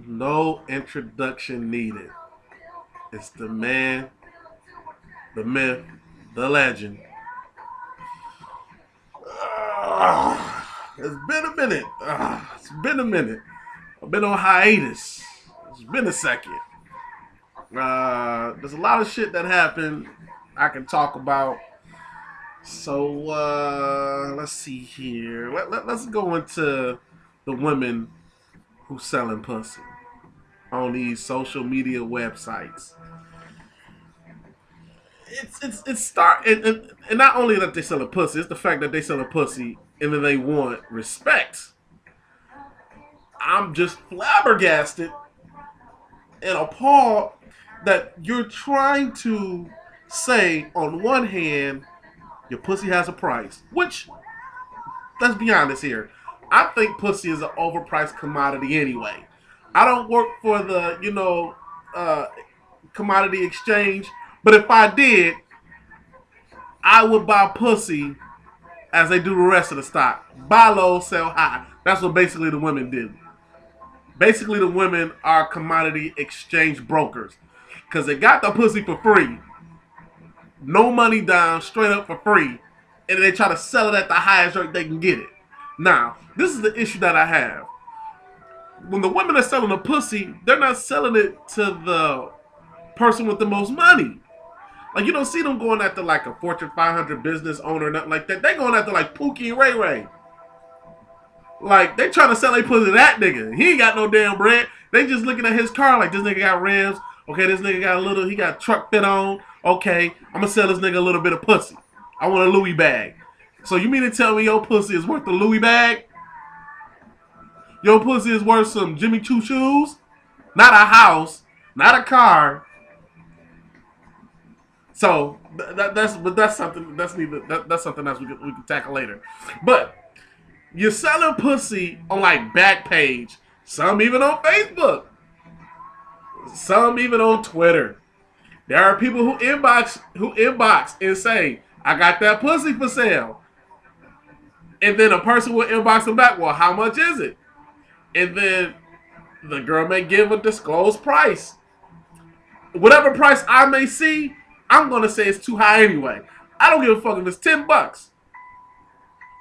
No introduction needed. It's the man, the myth, the legend. It's been a minute. It's been a minute. I've been on hiatus. It's been a second. There's a lot of shit that happened I can talk about. So let's see here. Let's go into the women who selling pussy on these social media websites. It's start and not only that they selling pussy, it's the fact that they selling pussy and then they want respect. I'm just flabbergasted and appalled that you're trying to say on one hand your pussy has a price, which let's be honest here. I think pussy is an overpriced commodity anyway. I don't work for the commodity exchange, but if I did, I would buy pussy as they do the rest of the stock. Buy low, sell high. That's what basically the women did. Basically, the women are commodity exchange brokers because they got the pussy for free, no money down, straight up for free, and they try to sell it at the highest rate they can get it. Now, this is the issue that I have. When the women are selling a pussy, they're not selling it to the person with the most money. Like, you don't see them going after like a Fortune 500 business owner or nothing like that. They going after like Pookie and Ray Ray. Like, they trying to sell a pussy to that nigga. He ain't got no damn bread. They just looking at his car like, this nigga got rims. Okay, this nigga got he got truck fit on. Okay, I'm gonna sell this nigga a little bit of pussy. I want a Louis bag. So you mean to tell me your pussy is worth a Louis bag? Your pussy is worth some Jimmy Choo shoes? Not a house, not a car. So that's something that's something else we can tackle later. But you're selling pussy on like Backpage, some even on Facebook, some even on Twitter. There are people who inbox and say, "I got that pussy for sale," and then a person will inbox them back. Well, how much is it? And then the girl may give a disclosed price. Whatever price I may see, I'm gonna say it's too high anyway. I don't give a fuck if it's $10.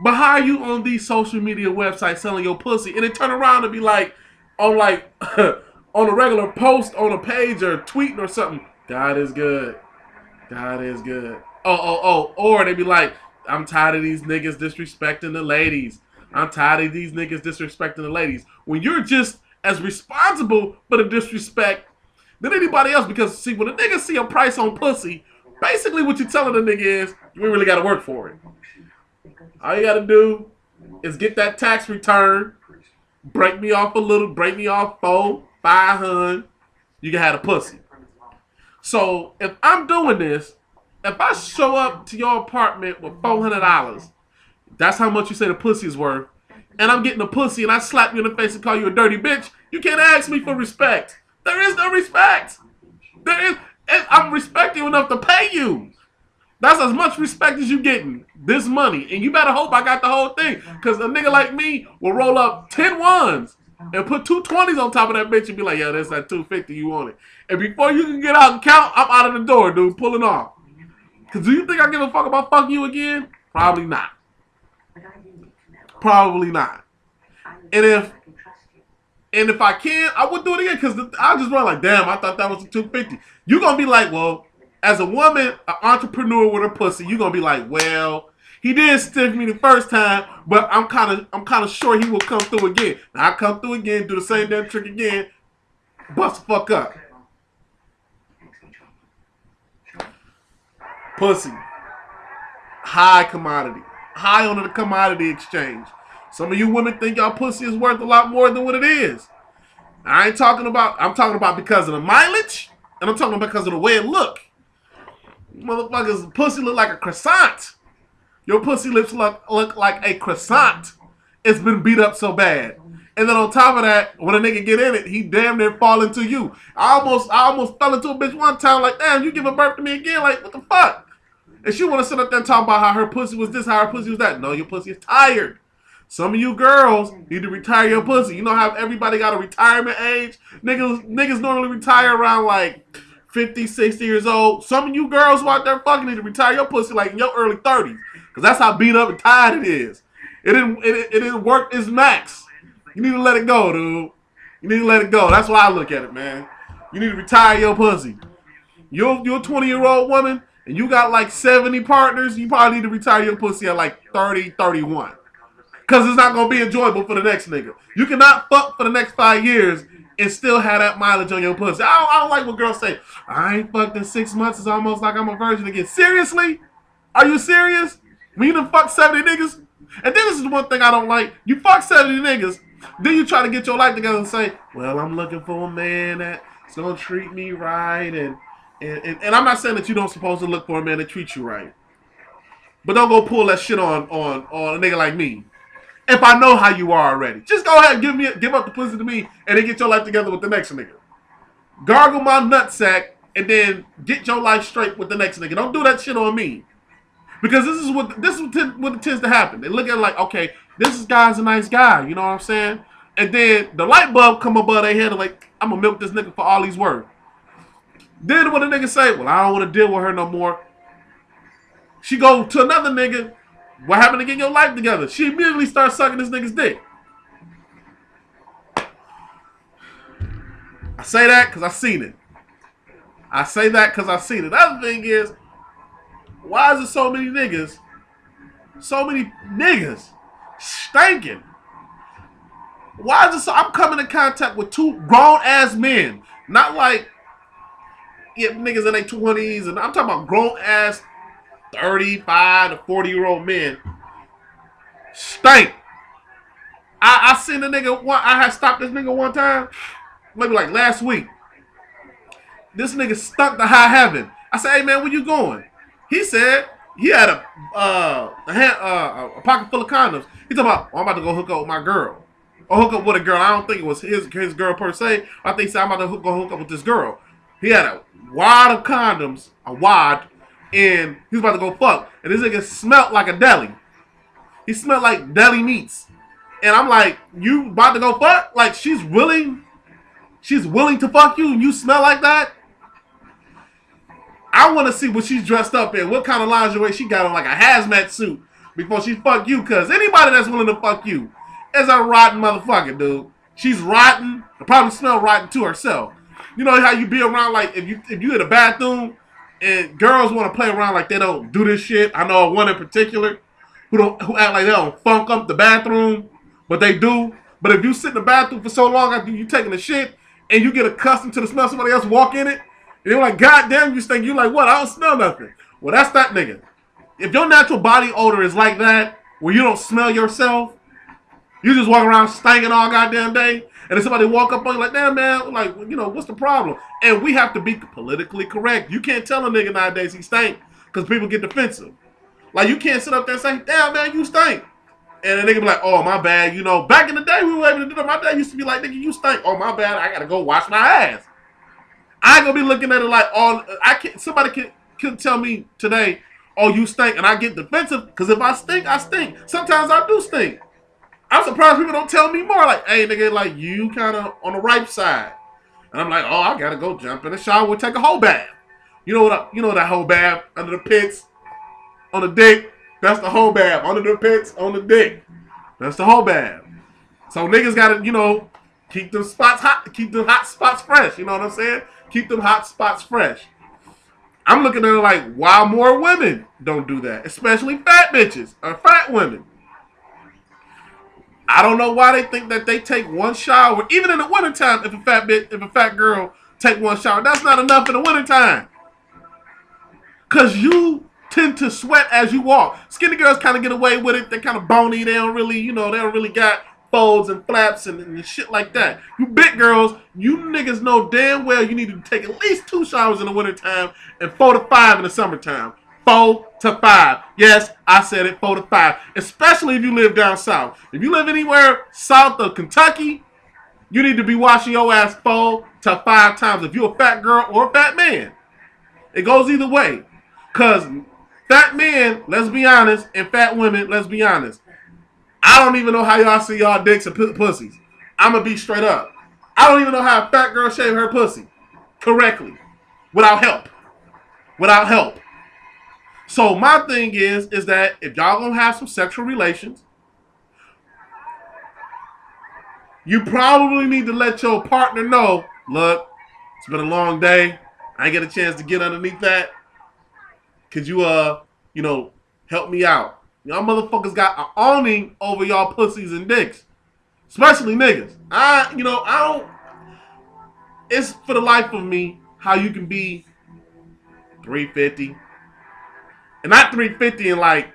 But how are you on these social media websites selling your pussy and then turn around and be like, on like on a regular post on a page or tweeting or something, God is good. God is good. Oh. Or they be like, I'm tired of these niggas disrespecting the ladies. I'm tired of these niggas disrespecting the ladies. When you're just as responsible for the disrespect than anybody else. Because, see, when a nigga see a price on pussy, basically what you're telling the nigga is, you ain't really got to work for it. All you got to do is get that tax return, break me off 400, 500, you can have a pussy. So, if I'm doing this, if I show up to your apartment with $400, that's how much you say the pussy is worth, and I'm getting a pussy and I slap you in the face and call you a dirty bitch, you can't ask me for respect. There is no respect. I'm respecting you enough to pay you. That's as much respect as you getting. This money. And you better hope I got the whole thing. Because a nigga like me will roll up 10 ones and put 220s on top of that bitch and be like, yo, that's that 250 you want it. And before you can get out and count, I'm out of the door, dude, pulling off. Because do you think I give a fuck about fucking you again? Probably not. Probably not. And if I can, I would do it again because I just run like, damn, I thought that was a 250. You're going to be like, well, as a woman, an entrepreneur with a pussy, you're going to be like, well, he did stiff me the first time, but I'm kind of sure he will come through again. Now I come through again, do the same damn trick again, bust the fuck up. Pussy. High commodity. High on the commodity exchange. Some of you women think y'all pussy is worth a lot more than what it is. I'm talking about because of the mileage, and I'm talking about because of the way it look. Motherfuckers, pussy look like a croissant. Your pussy lips look like a croissant. It's been beat up so bad. And then on top of that, when a nigga get in it, he damn near fall into you. I almost fell into a bitch one time like, damn, you giving birth to me again? Like, what the fuck? And she want to sit up there and talk about how her pussy was this, how her pussy was that. No, your pussy is tired. Some of you girls need to retire your pussy. You know how everybody got a retirement age? Niggas normally retire around like 50, 60 years old. Some of you girls who out there fucking need to retire your pussy like in your early 30s. Because that's how beat up and tired it is. It didn't work its max. You need to let it go, dude. You need to let it go. That's why I look at it, man. You need to retire your pussy. You're a 20-year-old woman and you got like 70 partners, you probably need to retire your pussy at like 30, 31. Because it's not going to be enjoyable for the next nigga. You cannot fuck for the next 5 years and still have that mileage on your pussy. I don't like what girls say. I ain't fucked in 6 months. It's almost like I'm a virgin again. Seriously? Are you serious? When you done fuck 70 niggas? And then this is one thing I don't like. You fuck 70 niggas, then you try to get your life together and say, well, I'm looking for a man that's going to treat me right. And I'm not saying that you don't supposed to look for a man that treats you right. But don't go pull that shit on a nigga like me. If I know how you are already. Just go ahead and give up the pussy to me and then get your life together with the next nigga. Gargle my nutsack and then get your life straight with the next nigga. Don't do that shit on me. Because this is what tends to happen. They look at it like, okay, this guy's a nice guy, you know what I'm saying? And then the light bulb come above their head and like, I'm gonna milk this nigga for all he's worth. Then when the nigga say, well, I don't want to deal with her no more, she go to another nigga. What happened to get your life together? She immediately starts sucking this nigga's dick. I say that because I seen it. I say that because I seen it. The other thing is, why is there so many niggas stinking? Why is it so? I'm coming in contact with 2 grown-ass men. Not like niggas in their 20s. And I'm talking about grown-ass 35 to 40-year-old men. Stink. I seen a nigga, I had stopped this nigga one time. Maybe like last week. This nigga stunk to high heaven. I said, hey man, where you going? He said he had a pocket full of condoms. He talking about, I'm about to go hook up with my girl. Or hook up with a girl. I don't think it was his girl per se. I think he said, I'm about to go hook up with this girl. He had a wad of condoms, and he was about to go fuck. And this nigga smelled like a deli. He smelled like deli meats. And I'm like, you about to go fuck? Like she's willing to fuck you and you smell like that? I want to see what she's dressed up in. What kind of lingerie she got on, like a hazmat suit before she fuck you. Because anybody that's willing to fuck you is a rotten motherfucker, dude. She's rotten. She'll probably smell rotten to herself. You know how you be around, like, if you in the bathroom and girls want to play around like they don't do this shit. I know one in particular who act like they don't funk up the bathroom, but they do. But if you sit in the bathroom for so long after you taking a shit and you get accustomed to the smell, somebody else walk in it, and they're like, God damn, you stink. You're like, what? I don't smell nothing. Well, that's that nigga. If your natural body odor is like that, where you don't smell yourself, you just walk around stinking all goddamn day, and then somebody walk up on you like, damn, man, like, you know, what's the problem? And we have to be politically correct. You can't tell a nigga nowadays he stink because people get defensive. Like, you can't sit up there and say, damn, man, you stink. And then nigga be like, oh, my bad. You know, back in the day, we were able to do that. My dad used to be like, nigga, you stink. Oh, my bad. I got to go wash my ass. I ain't going to be looking at it like, somebody can tell me today, oh, you stink, and I get defensive, because if I stink, I stink. Sometimes I do stink. I'm surprised people don't tell me more. Like, hey, nigga, like, you kind of on the right side. And I'm like, oh, I got to go jump in the shower and take a whole bath. You know that whole bath under the pits, on the dick? That's the whole bath. Under the pits, on the dick. That's the whole bath. So niggas got to, you know, keep them spots hot, keep them hot spots fresh. You know what I'm saying? Keep them hot spots fresh. I'm looking at it like, why more women don't do that? Especially fat bitches or fat women. I don't know why they think that they take one shower. Even in the wintertime, if a fat girl take one shower, that's not enough in the wintertime. Because you tend to sweat as you walk. Skinny girls kind of get away with it. They're kind of bony. They don't really got folds and flaps and shit like that. You big girls, you niggas know damn well you need to take at least 2 showers in the wintertime and 4 to 5 in the summertime. 4 to 5. Yes, I said it, 4 to 5. Especially if you live down south. If you live anywhere south of Kentucky, you need to be washing your ass 4 to 5 times if you're a fat girl or a fat man. It goes either way. Because fat men, let's be honest, and fat women, let's be honest, I don't even know how y'all see y'all dicks and pussies. I'm gonna be straight up. I don't even know how a fat girl shave her pussy correctly without help. Without help. So my thing is that if y'all gonna have some sexual relations, you probably need to let your partner know, look, it's been a long day. I ain't get a chance to get underneath that. Could you, help me out? Y'all motherfuckers got an awning over y'all pussies and dicks. Especially niggas. I don't. It's for the life of me how you can be 350 and not 350 and like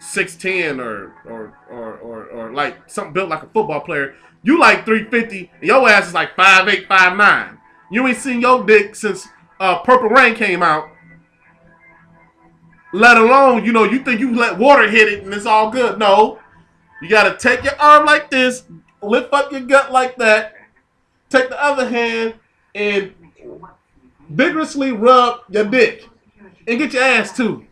6'10" or like something built like a football player. You like 350 and your ass is like 5'8", 5'9". You ain't seen your dick since Purple Rain came out. Let alone, you think you let water hit it and it's all good. No. You gotta take your arm like this, lift up your gut like that, take the other hand and vigorously rub your dick. And get your ass too.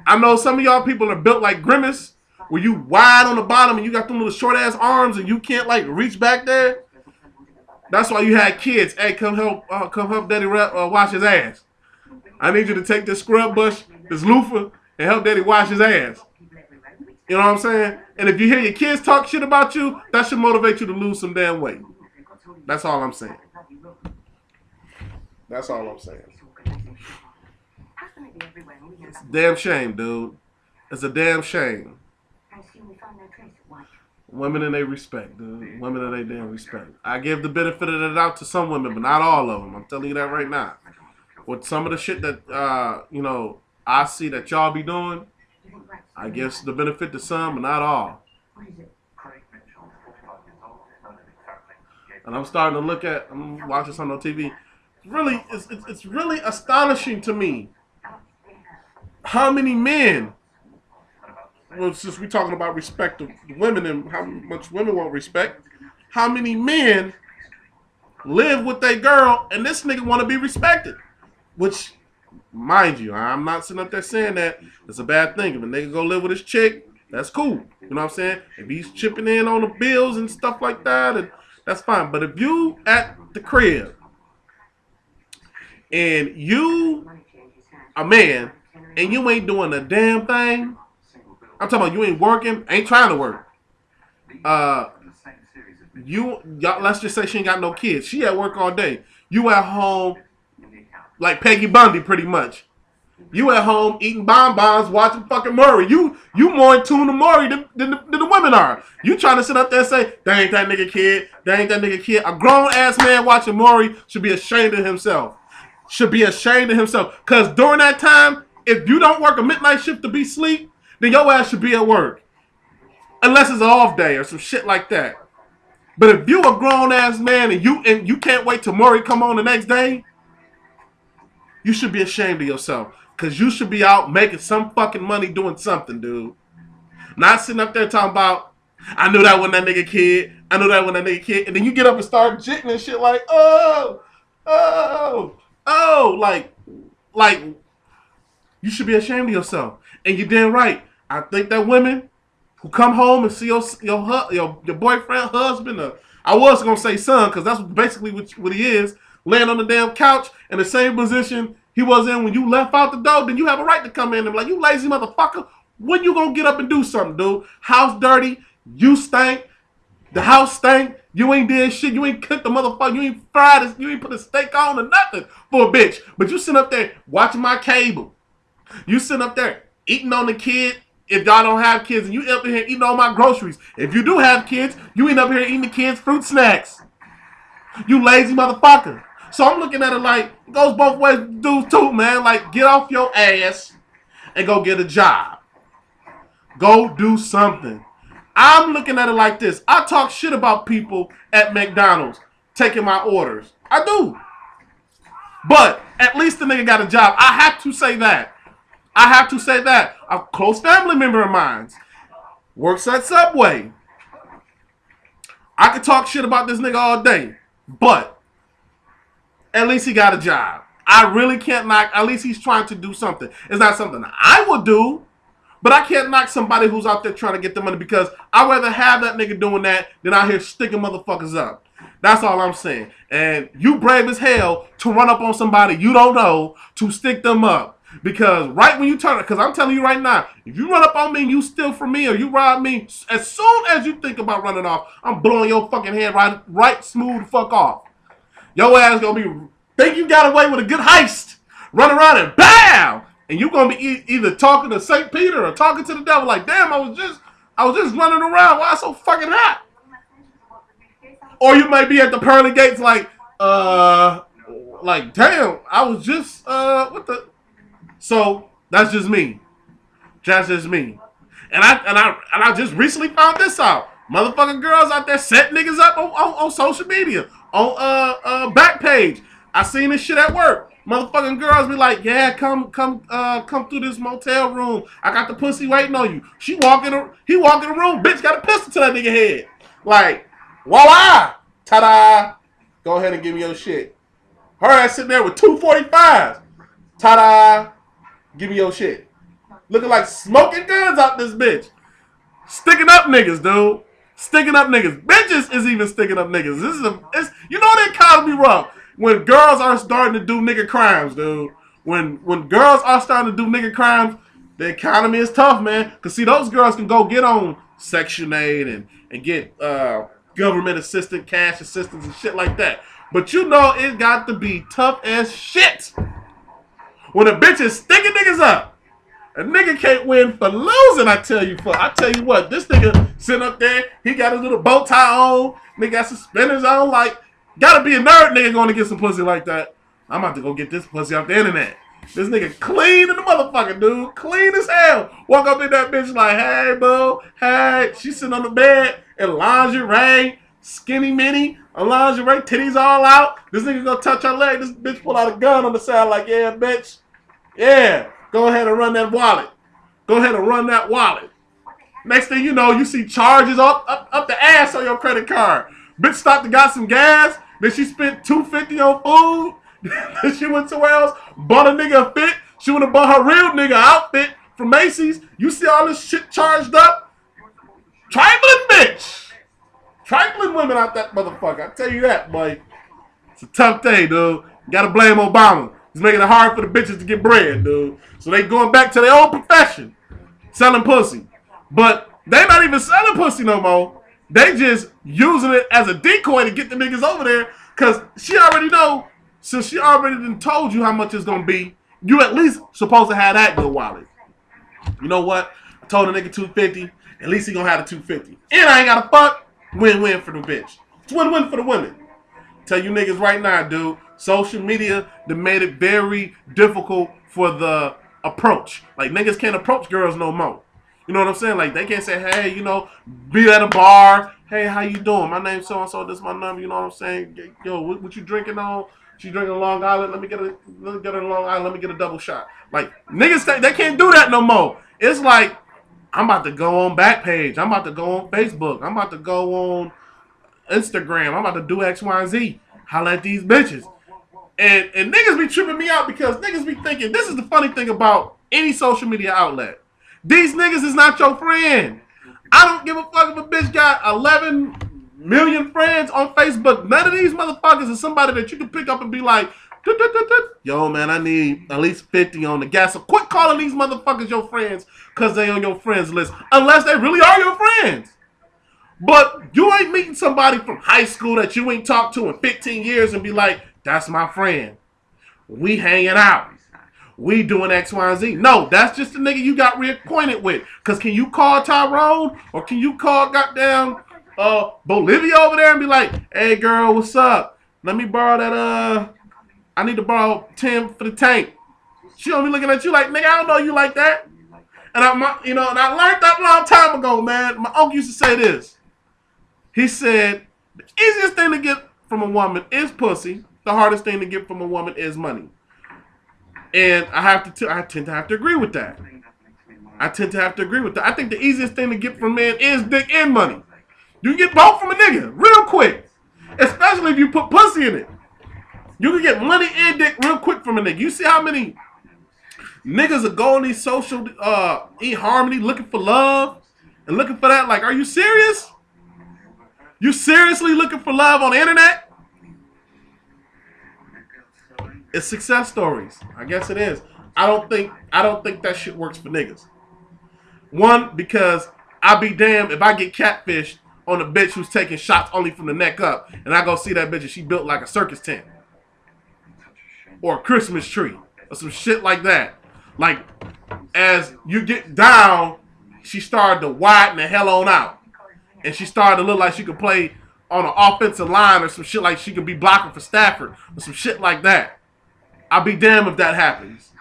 I know some of y'all people are built like Grimace, where you wide on the bottom and you got them little short ass arms and you can't like reach back there. That's why you had kids. Hey, come help Daddy wash his ass. I need you to take this scrub brush, this loofah, and help Daddy wash his ass. You know what I'm saying? And if you hear your kids talk shit about you, that should motivate you to lose some damn weight. That's all I'm saying. It's a damn shame, dude. It's a damn shame. Women and they respect, dude. Women and they damn respect. I give the benefit of the doubt to some women, but not all of them. I'm telling you that right now. With some of the shit that, I see that y'all be doing, I guess the benefit to some, but not all. And I'm watching something on TV. It's really astonishing to me how many men, well, since we're talking about respect of women and how much women want respect, how many men live with their girl and this nigga want to be respected. Which, mind you, I'm not sitting up there saying that it's a bad thing. If a nigga go live with his chick, that's cool. You know what I'm saying? If he's chipping in on the bills and stuff like that, and that's fine. But if you at the crib and you a man and you ain't doing a damn thing, I'm talking about you ain't working, ain't trying to work. Y'all, let's just say she ain't got no kids. She at work all day. You at home like Peggy Bundy, pretty much. You at home eating bonbons, watching fucking Maury. You more in tune to Maury than the women are. You trying to sit up there and say, that ain't that nigga kid. A grown-ass man watching Maury should be ashamed of himself. Because during that time, if you don't work a midnight shift to be asleep, then your ass should be at work. Unless it's an off day or some shit like that. But if you a grown-ass man and you can't wait till Maury come on the next day, you should be ashamed of yourself. Because you should be out making some fucking money doing something, dude. Not sitting up there talking about, I knew that wasn't that nigga kid. And then you get up and start jitting and shit like, like, you should be ashamed of yourself. And you're damn right. I think that women who come home and see your boyfriend, husband, or I was going to say son, because that's basically what he is, laying on the damn couch in the same position he was in when you left out the door, then you have a right to come in and be like, you lazy motherfucker, when you gonna get up and do something, dude? House dirty, you stink, the house stink, you ain't did shit, you ain't cooked the motherfucker, you ain't fried it, you ain't put a steak on or nothing for a bitch. But you sitting up there watching my cable. You sitting up there eating on the kid if y'all don't have kids, and you up here eating all my groceries. If you do have kids, you ain't up here eating the kids' fruit snacks. You lazy motherfucker. So I'm looking at it like, it goes both ways, dudes too, man. Like, get off your ass and go get a job. Go do something. I'm looking at it like this. I talk shit about people at McDonald's taking my orders. I do. But at least the nigga got a job. I have to say that. A close family member of mine works at Subway. I could talk shit about this nigga all day. But at least he got a job. I really can't knock. At least he's trying to do something. It's not something I would do, But I can't knock somebody who's out there trying to get the money because I'd rather have that nigga doing that than out here sticking motherfuckers up. That's all I'm saying. And you brave as hell to run up on somebody you don't know to stick them up. Because right when you turn it, because I'm telling you right now, if you run up on me and you steal from me or you rob me, as soon as you think about running off, I'm blowing your fucking head right smooth the fuck off. Your ass gonna be, think you got away with a good heist. Run around and BAM! And you gonna be either talking to St. Peter or talking to the devil like, damn, I was just running around. Why it's so fucking hot? Or you might be at the pearly gates like damn, I was just what the. So that's just me. That's just me. And I just recently found this out. Motherfucking girls out there set niggas up on social media, on Backpage. I seen this shit at work. Motherfucking girls be like, yeah, come through this motel room. I got the pussy waiting on you. He walk in the room, bitch got a pistol to that nigga head. Like, voila, ta-da. Go ahead and give me your shit. Her ass sitting there with 245s. Ta-da. Give me your shit. Looking like smoking guns out this bitch. Sticking up niggas, dude. Sticking up niggas. Bitches is even sticking up niggas. You know that calls me rough. When girls are starting to do nigga crimes, dude. When girls are starting to do nigga crimes, the economy is tough, man. Cause see, those girls can go get on Section 8 and get government assistance, cash assistance and shit like that. But you know it got to be tough as shit when a bitch is sticking niggas up. A nigga can't win for losing, I tell you what, this nigga sitting up there, he got his little bow tie on, nigga got suspenders on, like, gotta be a nerd nigga going to get some pussy like that. I'm about to go get this pussy off the internet. This nigga clean in the motherfucker, dude. Clean as hell. Walk up in that bitch like, hey, boo, hey. She sitting on the bed in lingerie, skinny mini, a lingerie, titties all out. This nigga gonna touch her leg. This bitch pull out a gun on the side like, yeah, bitch. Yeah, go ahead and run that wallet. Go ahead and run that wallet. Next thing you know, you see charges up the ass on your credit card. Bitch stopped and got some gas. Then she spent $250 on food. Then she went somewhere else, bought a nigga a fit. She would have bought her real nigga outfit from Macy's. You see all this shit charged up? Trifling bitch. Trifling women out that motherfucker. I tell you that, boy. It's a tough day, dude. You gotta blame Obama. He's making it hard for the bitches to get bread, dude. So they going back to their old profession, selling pussy. But they not even selling pussy no more. They just using it as a decoy to get the niggas over there. Cause she already know, since she already done told you how much it's gonna be, you at least supposed to have that good wallet. You know what? I told a nigga 250. At least he gonna have the 250. And I ain't gotta fuck. Win-win for the bitch. It's win-win for the women. Tell you niggas right now, dude. Social media, they made it very difficult for the approach. Like, niggas can't approach girls no more. You know what I'm saying? Like, they can't say, hey, you know, be at a bar. Hey, how you doing? My name's so-and-so. This is my number. You know what I'm saying? Yo, what you drinking on? She drinking Long Island. Let me get a Long Island. Let me get a double shot. Like, niggas, they can't do that no more. It's like, I'm about to go on Backpage. I'm about to go on Facebook. I'm about to go on Instagram. I'm about to do X, Y, and Z. Holla at these bitches. And niggas be tripping me out because niggas be thinking, this is the funny thing about any social media outlet. These niggas is not your friend. I don't give a fuck if a bitch got 11 million friends on Facebook. None of these motherfuckers is somebody that you can pick up and be like, yo, man, I need at least 50 on the gas. So quit calling these motherfuckers your friends because they on your friends list. Unless they really are your friends. But you ain't meeting somebody from high school that you ain't talked to in 15 years and be like, that's my friend. We hanging out. We doing X, Y, and Z. No, that's just the nigga you got reacquainted with. Because can you call Tyrone or can you call goddamn Bolivia over there and be like, hey, girl, what's up? Let me borrow that, I need to borrow 10 for the tank. She gonna be looking at you like, nigga, I don't know you like that. And I learned that a long time ago, man. My uncle used to say this. He said, the easiest thing to get from a woman is pussy. The hardest thing to get from a woman is money. And I tend to have to agree with that. I think the easiest thing to get from men is dick and money. You can get both from a nigga real quick. Especially if you put pussy in it. You can get money and dick real quick from a nigga. You see how many Niggas are going these social eHarmony looking for love and looking for that. Like, are you serious? You seriously looking for love on the internet? It's success stories. I guess it is. I don't think that shit works for niggas. One, because I'll be damned if I get catfished on a bitch who's taking shots only from the neck up, and I go see that bitch and she built like a circus tent or a Christmas tree or some shit like that. Like, as you get down, she started to widen the hell on out, and she started to look like she could play on an offensive line or some shit, like she could be blocking for Stafford or some shit like that. I'll be damned if that happens.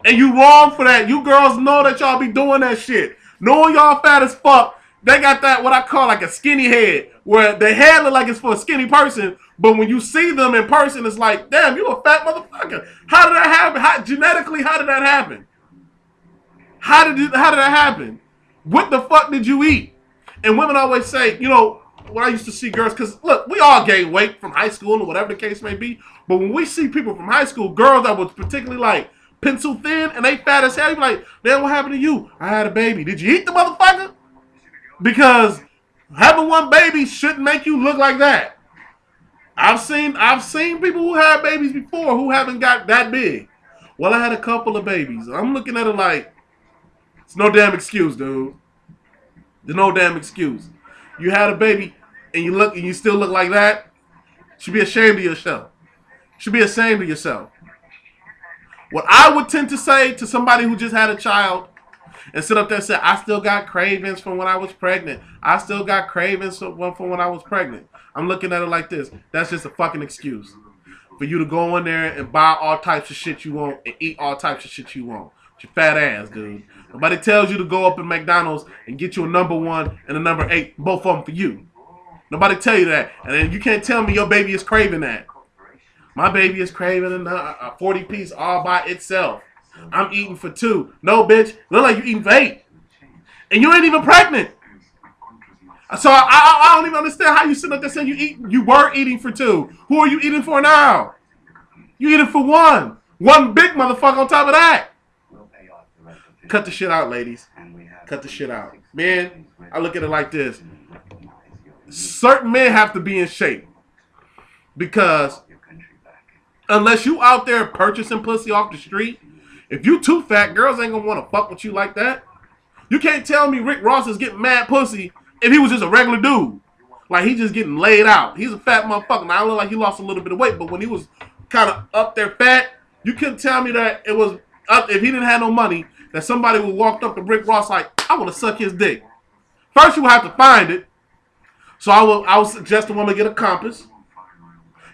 And you wrong for that. You girls know that y'all be doing that shit. Knowing y'all fat as fuck, they got that what I call like a skinny head, where the head look like it's for a skinny person, but when you see them in person, it's like, damn, you a fat motherfucker. How did that happen? Genetically, how did that happen? How did that happen? What the fuck did you eat? And women always say, you know, when I used to see girls, because look, we all gain weight from high school or whatever the case may be, but when we see people from high school, girls that was particularly like pencil thin and they fat as hell, you be like, man, what happened to you? I had a baby. Did you eat the motherfucker? Because having one baby shouldn't make you look like that. I've seen people who had babies before who haven't got that big. Well, I had a couple of babies. I'm looking at it like, it's no damn excuse, dude. There's no damn excuse. You had a baby and you still look like that. You should be ashamed of yourself. You should be ashamed of yourself. What I would tend to say to somebody who just had a child and sit up there and say, I still got cravings from when I was pregnant. I still got cravings from when I was pregnant. I'm looking at it like this. That's just a fucking excuse for you to go in there and buy all types of shit you want and eat all types of shit you want. It's your fat ass, dude. Nobody tells you to go up in McDonald's and get you a number 1 and a number 8, both of them for you. Nobody tell you that. And then you can't tell me your baby is craving that. My baby is craving a 40-piece all by itself. I'm eating for 2. No, bitch. Look like you eating for 8. And you ain't even pregnant. So I don't even understand how you sitting up there saying you were eating for 2. Who are you eating for now? You eating for 1. One big motherfucker on top of that. Cut the shit out, ladies. Cut the shit out. Men, I look at it like this. Certain men have to be in shape. Because unless you out there purchasing pussy off the street, if you too fat, girls ain't gonna want to fuck with you like that. You can't tell me Rick Ross is getting mad pussy if he was just a regular dude. Like, he just getting laid out. He's a fat motherfucker. Now, I look like he lost a little bit of weight, but when he was kind of up there fat, you couldn't tell me that it was, if he didn't have no money, that somebody would walk up to Rick Ross like, I want to suck his dick. First, you would have to find it. So I would suggest a woman get a compass,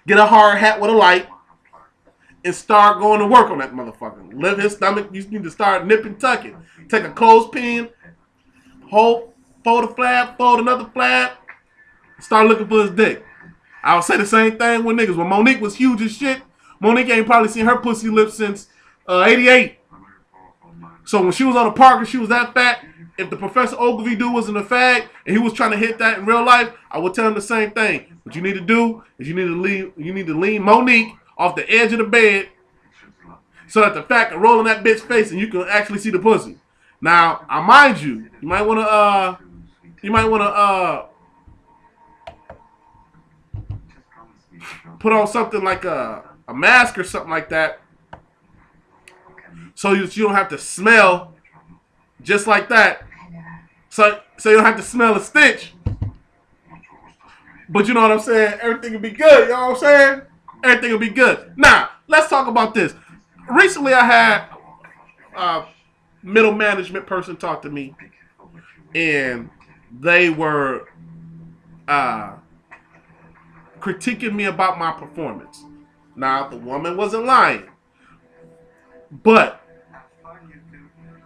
get a hard hat with a light, and start going to work on that motherfucker. Lift his stomach. You need to start nipping, tucking. Take a clothespin, fold a flap, fold another flap, start looking for his dick. I would say the same thing with niggas. When Monique was huge as shit, Monique ain't probably seen her pussy lips since 88. So when she was on the park and she was that fat, if the Professor Ogilvy dude wasn't a fag and he was trying to hit that in real life, I would tell him the same thing. What you need to do is you need to lean Monique off the edge of the bed so that the fat can roll in that bitch's face and you can actually see the pussy. Now, I mind you, you might want to put on something like a mask or something like that, so you don't have to smell just like that. So you don't have to smell a stench. But you know what I'm saying? Everything will be good. You know what I'm saying? Everything will be good. Now, let's talk about this. Recently, I had a middle management person talk to me, and they were critiquing me about my performance. Now, the woman wasn't lying, but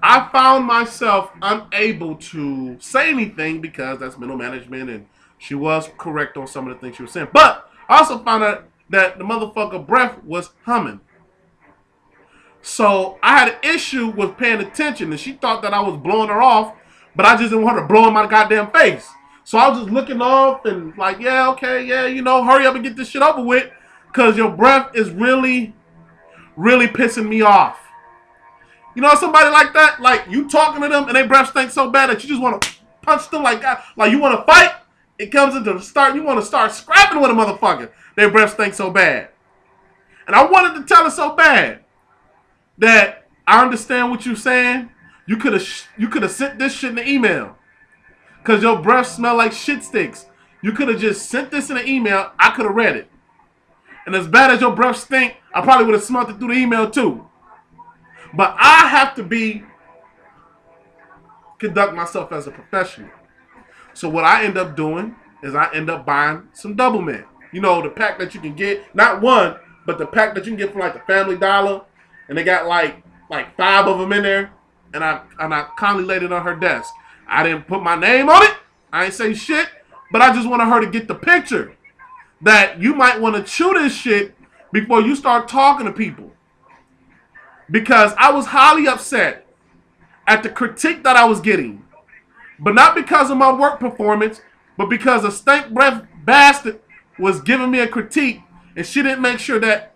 I found myself unable to say anything because that's middle management, and she was correct on some of the things she was saying. But I also found out that the motherfucker breath was humming. So I had an issue with paying attention, and she thought that I was blowing her off, but I just didn't want her to blow in my goddamn face. So I was just looking off and like, yeah, okay, yeah, you know, hurry up and get this shit over with, because your breath is really, really pissing me off. You know somebody like that? Like you talking to them and their breath stinks so bad that you just want to punch them like that. Like you want to fight. It comes into the start. You want to start scrapping with a motherfucker. Their breath stinks so bad. And I wanted to tell her so bad that I understand what you're saying. You could have sent this shit in the email. Cause your breath smell like shit sticks. You could have just sent this in an email. I could have read it. And as bad as your breath stink, I probably would have smelled it through the email too. But I have to conduct myself as a professional. So what I end up doing is I end up buying some Double Mint. You know, the pack that you can get, not one, but the pack that you can get from like the Family Dollar. And they got like 5 of them in there. And I kindly laid it on her desk. I didn't put my name on it. I ain't say shit. But I just wanted her to get the picture that you might want to chew this shit before you start talking to people. Because I was highly upset at the critique that I was getting. But not because of my work performance, but because a stank breath bastard was giving me a critique and she didn't make sure that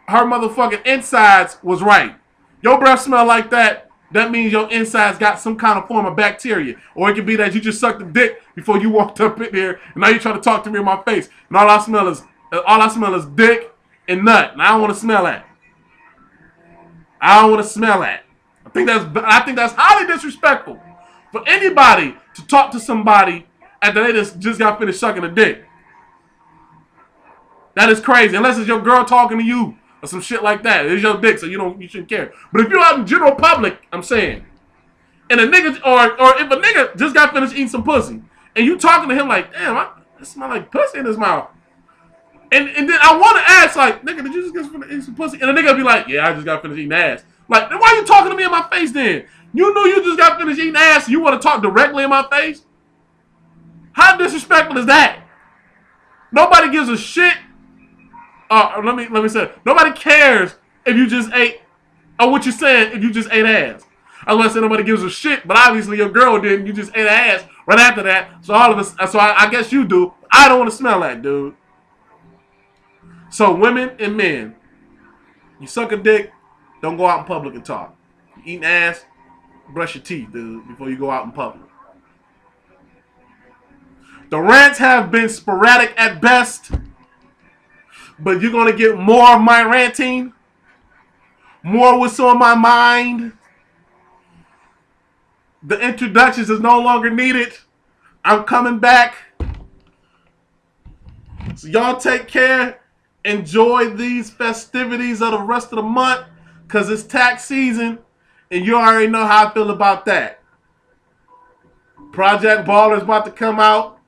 her motherfucking insides was right. Your breath smell like that. That means your insides got some kind of form of bacteria. Or it could be that you just sucked a dick before you walked up in here and now you're trying to talk to me in my face. And all I smell is dick and nut. And I don't want to smell that. I don't want to smell that. I think that's highly disrespectful for anybody to talk to somebody after they just got finished sucking a dick. That is crazy. Unless it's your girl talking to you. Or some shit like that. It's your dick, so you shouldn't care. But if you're out in general public, I'm saying, and a nigga, or if a nigga just got finished eating some pussy, and you talking to him like, damn, it smell like pussy in his mouth. And then I want to ask, like, nigga, did you just get finished eating some pussy? And the nigga be like, yeah, I just got finished eating ass. Like, then why are you talking to me in my face then? You knew you just got finished eating ass, and you want to talk directly in my face? How disrespectful is that? Nobody gives a shit. Let me say it. Nobody cares if you just ate, or what you're saying if you just ate ass. Unless nobody gives a shit, but obviously your girl didn't. You just ate ass right after that. So all of us, I guess you do. I don't want to smell that, dude. So women and men, you suck a dick, don't go out in public and talk. You eating ass, brush your teeth, dude, before you go out in public. The rants have been sporadic at best. But you're going to get more of my ranting. More what's on my mind. The introductions is no longer needed. I'm coming back. So y'all take care. Enjoy these festivities of the rest of the month. Because it's tax season. And you already know how I feel about that. Project Baller's about to come out.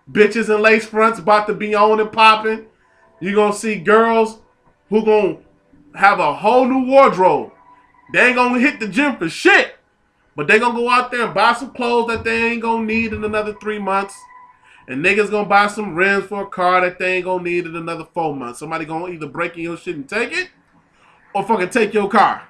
Bitches and lace fronts about to be on and popping. You're going to see girls who going to have a whole new wardrobe. They ain't going to hit the gym for shit. But they going to go out there and buy some clothes that they ain't going to need in another 3 months. And niggas going to buy some rims for a car that they ain't going to need in another 4 months. Somebody going to either break in your shit and take it, or fucking take your car.